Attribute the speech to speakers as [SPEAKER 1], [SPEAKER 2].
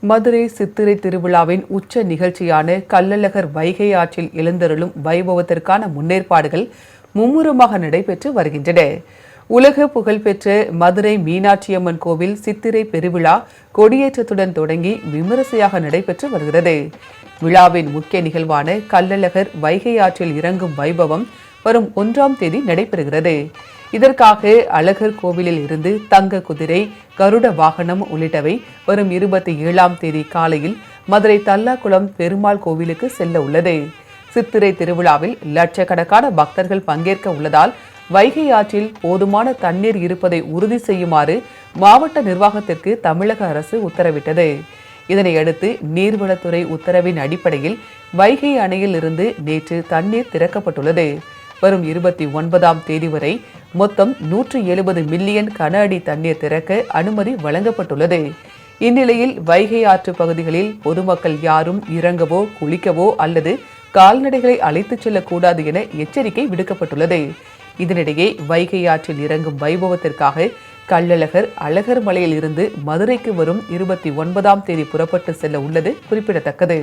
[SPEAKER 1] மதுரை சித்திரை திருவிழாவின் உச்ச நிகழ்ச்சியான கள்ளழகர் வைகை ஆற்றில் எழுந்தருளும் வைபவத்திற்கான முன்னேற்பாடுகள் மும்முரமாக நடைபெற்று வருகின்றன. உலக புகழ்பெற்ற மதுரை மீனாட்சியம்மன் கோவில் சித்திரை பெருவிழா கொடியேற்றத்துடன் தொடங்கி விமரிசையாக நடைபெற்று வருகிறது. விழாவின் முக்கிய நிகழ்வான கள்ளழகர் வைகை ஆற்றில் இறங்கும் வைபவம் வரும் 1ஆம் தேதி நடைபெறுகிறது. இதற்காக அழகர் கோவிலில் இருந்து தங்க குதிரை, கருட வாகனம் உள்ளிட்டவை வரும் 27ஆம் தேதி காலையில் மதுரை தல்லாக்குளம் பெருமாள் கோவிலுக்கு செல்ல உள்ளது. சித்திரை திருவிழாவில் லட்சக்கணக்கான பக்தர்கள் பங்கேற்க உள்ளதால் வைகை ஆற்றில் போதுமான தண்ணீர் இருப்பதை உறுதி செய்யுமாறு மாவட்ட நிர்வாகத்திற்கு தமிழக அரசு உத்தரவிட்டது. இதனையடுத்து நீர்வளத்துறை உத்தரவின் அடிப்படையில் வைகை அணையில் இருந்து நேற்று தண்ணீர் திறக்கப்பட்டுள்ளது. வரும் 29ஆம் தேதி வரை மொத்தம் 170 மில்லியன் கன அடி தண்ணீர் திறக்க அனுமதி வழங்கப்பட்டுள்ளது. இந்நிலையில் வைகை ஆற்று பகுதிகளில் பொதுமக்கள் யாரும் இறங்கவோ, குளிக்கவோ அல்லது கால்நடைகளை அழைத்துச் செல்லக்கூடாது என எச்சரிக்கை விடுக்கப்பட்டுள்ளது. இதனிடையே வைகை ஆற்றில் இறங்கும் வைபவத்திற்காக கள்ளழகர் அழகர் மலையில் இருந்து மதுரைக்கு வரும் 29ஆம் தேதி புறப்பட்டு செல்ல உள்ளது குறிப்பிடத்தக்கது.